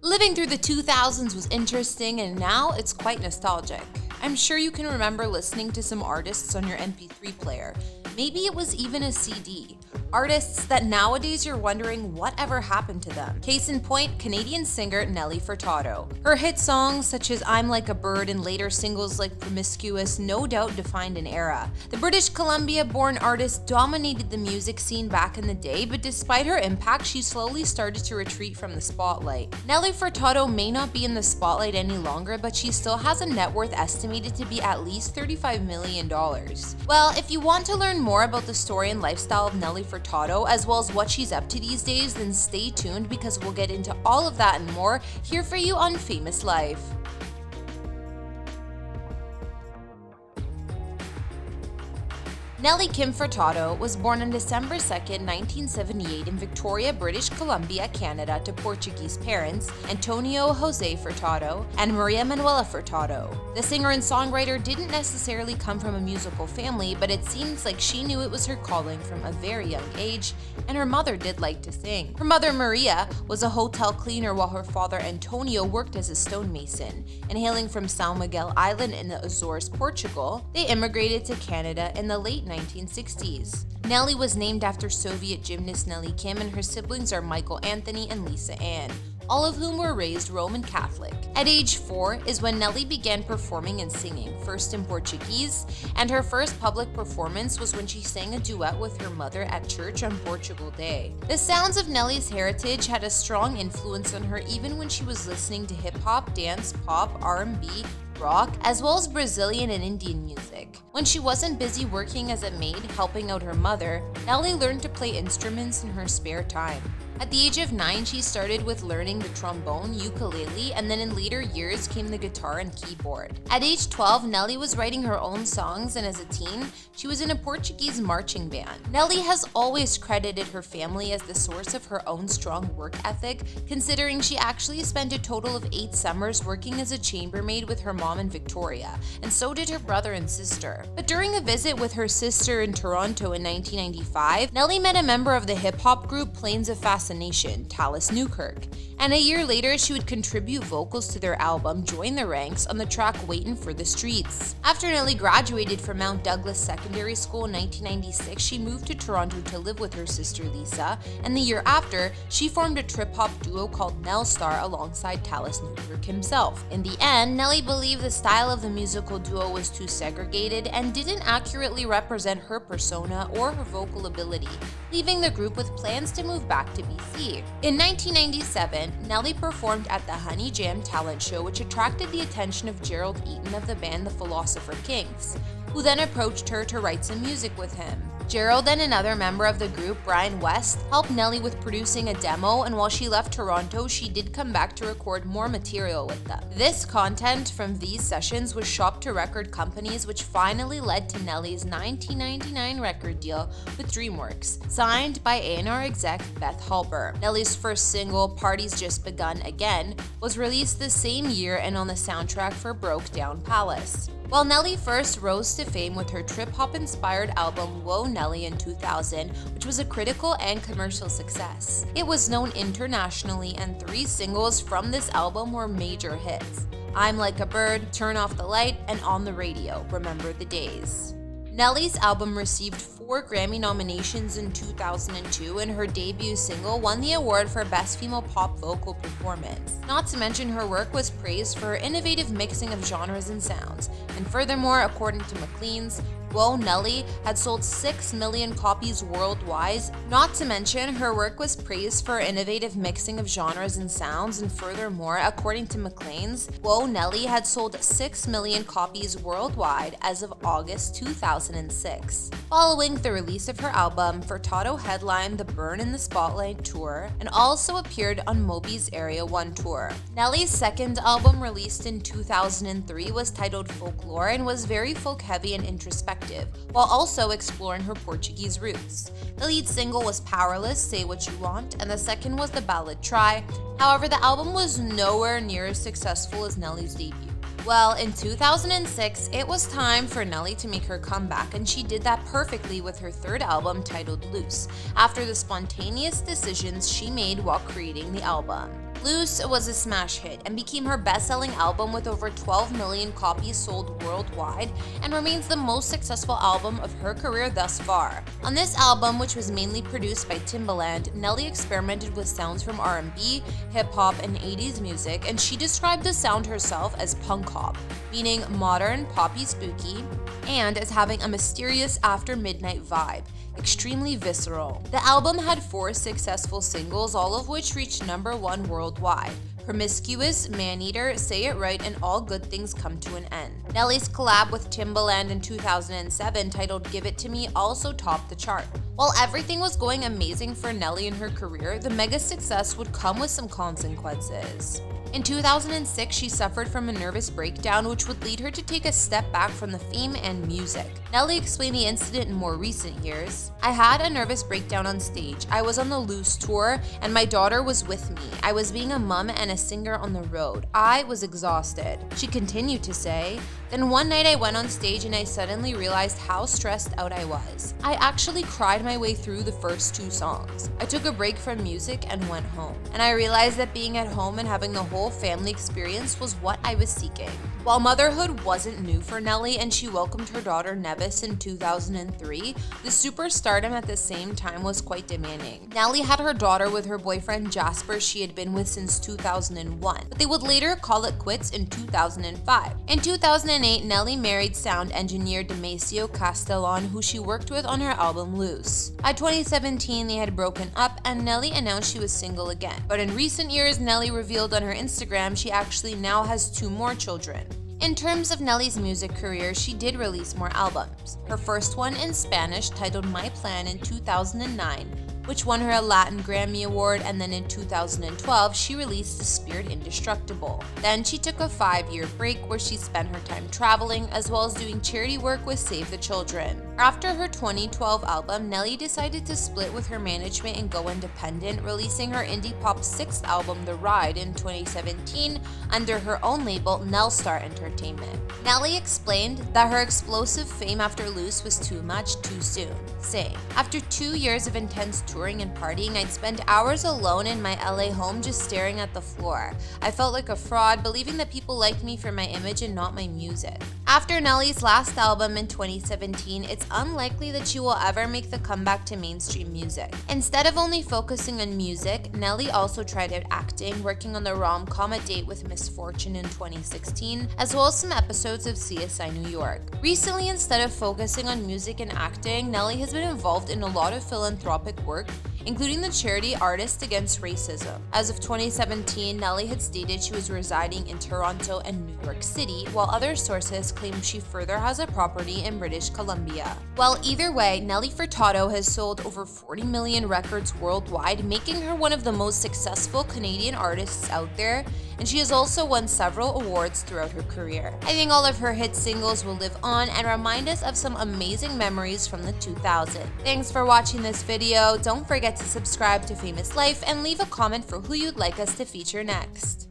Living through the 2000s was interesting, and now it's quite nostalgic. I'm sure you can remember listening to some artists on your MP3 player. Maybe it was even a CD. Artists that nowadays you're wondering whatever happened to them. Case in point, Canadian singer Nelly Furtado. Her hit songs such as I'm Like a Bird and later singles like Promiscuous no doubt defined an era. The British Columbia-born artist dominated the music scene back in the day, but despite her impact, she slowly started to retreat from the spotlight. Nelly Furtado may not be in the spotlight any longer, but she still has a net worth estimated to be at least $35 million. Well, if you want to learn more about the story and lifestyle of Nelly Furtado, as well as what she's up to these days, then stay tuned because we'll get into all of that and more here for you on Famous Life. Nelly Kim Furtado was born on December 2, 1978 in Victoria, British Columbia, Canada to Portuguese parents, Antonio Jose Furtado and Maria Manuela Furtado. The singer and songwriter didn't necessarily come from a musical family, but it seems like she knew it was her calling from a very young age, and her mother did like to sing. Her mother Maria was a hotel cleaner while her father Antonio worked as a stonemason, and hailing from São Miguel Island in the Azores, Portugal, they immigrated to Canada in the late 1960s. Nelly was named after Soviet gymnast Nelly Kim, and her siblings are Michael Anthony and Lisa Ann, all of whom were raised Roman Catholic. At age 4 is when Nelly began performing and singing, first in Portuguese, and her first public performance was when she sang a duet with her mother at church on Portugal Day. The sounds of Nelly's heritage had a strong influence on her even when she was listening to hip-hop, dance, pop, R&B, rock, as well as Brazilian and Indian music. When she wasn't busy working as a maid helping out her mother, Nelly learned to play instruments in her spare time. At the age of 9, she started with learning the trombone, ukulele, and then in later years came the guitar and keyboard. At age 12, Nelly was writing her own songs, and as a teen, she was in a Portuguese marching band. Nelly has always credited her family as the source of her own strong work ethic, considering she actually spent a total of 8 summers working as a chambermaid with her mom in Victoria, and so did her brother and sister. But during a visit with her sister in Toronto in 1995, Nelly met a member of the hip-hop group Plains of Fascination, Tallis Newkirk, and a year later she would contribute vocals to their album Join the Ranks on the track Waitin' for the Streets. After Nelly graduated from Mount Douglas Secondary School in 1996, she moved to Toronto to live with her sister Lisa, and the year after, she formed a trip-hop duo called Nelstar alongside Tallis Newkirk himself. In the end, Nelly believed the style of the musical duo was too segregated and didn't accurately represent her persona or her vocal ability, leaving the group with plans to move back to BC. In 1997, Nelly performed at the Honey Jam talent show, which attracted the attention of Gerald Eaton of the band The Philosopher Kings, who then approached her to write some music with him. Gerald and another member of the group, Brian West, helped Nelly with producing a demo, and while she left Toronto, she did come back to record more material with them. This content from these sessions was shopped to record companies, which finally led to Nelly's 1999 record deal with DreamWorks, signed by A&R exec Beth Halper. Nelly's first single, Party's Just Begun Again, was released the same year and on the soundtrack for Broke Down Palace. While Nelly first rose to fame with her trip-hop inspired album Whoa Nelly in 2000, which was a critical and commercial success. It was known internationally, and 3 singles from this album were major hits: I'm Like a Bird, Turn Off the Light, and On the Radio, Remember the Days. Nelly's album received 4 Grammy nominations in 2002, and her debut single won the award for Best Female Pop Vocal Performance. Not to mention, her work was praised for her innovative mixing of genres and sounds, and furthermore, according to Maclean's, Whoa Nelly had sold 6 million copies worldwide. Not to mention, her work was praised for her innovative mixing of genres and sounds, and furthermore, according to Maclean's, Whoa Nelly had sold 6 million copies worldwide as of August 2006. Following the release of her album, Furtado headlined the Burn in the Spotlight tour and also appeared on Moby's Area 1 tour. Nelly's second album, released in 2003, was titled Folklore and was very folk-heavy and introspective, while also exploring her Portuguese roots. The lead single was Powerless, Say What You Want, and the second was the ballad Try. However, the album was nowhere near as successful as Nelly's debut. Well, in 2006, it was time for Nelly to make her comeback, and she did that perfectly with her third album titled Loose, after the spontaneous decisions she made while creating the album. Loose was a smash hit and became her best-selling album with over 12 million copies sold worldwide and remains the most successful album of her career thus far. On this album, which was mainly produced by Timbaland, Nelly experimented with sounds from R&B, hip-hop, and 80s music, and she described the sound herself as punk hop, meaning modern, poppy, spooky, and as having a mysterious after-midnight vibe. Extremely visceral. The album had 4 successful singles, all of which reached #1 worldwide. Promiscuous, Maneater, Say It Right, and All Good Things Come to an End. Nelly's collab with Timbaland in 2007 titled Give It To Me also topped the chart. While everything was going amazing for Nelly in her career, the mega success would come with some consequences. In 2006, she suffered from a nervous breakdown, which would lead her to take a step back from the fame and music. Nelly explained the incident in more recent years. "I had a nervous breakdown on stage. I was on the Loose tour, and my daughter was with me. I was being a mom and a singer on the road. I was exhausted," she continued to say. "Then one night I went on stage and I suddenly realized how stressed out I was. I actually cried my way through the first 2 songs. I took a break from music and went home. And I realized that being at home and having the whole family experience was what I was seeking." While motherhood wasn't new for Nelly and she welcomed her daughter Nevis in 2003, the superstardom at the same time was quite demanding. Nelly had her daughter with her boyfriend Jasper she had been with since 2001, but they would later call it quits in 2005. In 2008, Nelly married sound engineer Demasio Castellon, who she worked with on her album Loose. By 2017, they had broken up and Nelly announced she was single again. But in recent years, Nelly revealed on her Instagram she actually now has 2 more children. In terms of Nelly's music career, she did release more albums. Her first one in Spanish, titled My Plan in 2009, which won her a Latin Grammy Award, and then in 2012, she released The Spirit Indestructible. Then she took a 5-year break where she spent her time traveling as well as doing charity work with Save the Children. After her 2012 album, Nelly decided to split with her management and go independent, releasing her indie pop 6th album, The Ride, in 2017 under her own label, Nelstar Entertainment. Nelly explained that her explosive fame after Loose was too much too soon, saying, "After 2 years of intense touring and partying, I'd spend hours alone in my LA home just staring at the floor. I felt like a fraud, believing that people liked me for my image and not my music." After Nelly's last album in 2017, it's unlikely that she will ever make the comeback to mainstream music. Instead of only focusing on music, Nelly also tried out acting, working on the rom-com A Date with Misfortune in 2016, as well as some episodes of CSI New York. Recently, instead of focusing on music and acting, Nelly has been involved in a lot of philanthropic work, including the charity Artists Against Racism. As of 2017, Nelly had stated she was residing in Toronto and New York City, while other sources claim she further has a property in British Columbia. Well, either way, Nelly Furtado has sold over 40 million records worldwide, making her one of the most successful Canadian artists out there, and she has also won several awards throughout her career. I think all of her hit singles will live on and remind us of some amazing memories from the 2000s. Thanks for watching this video. Don't forget to subscribe to Famous Life and leave a comment for who you'd like us to feature next.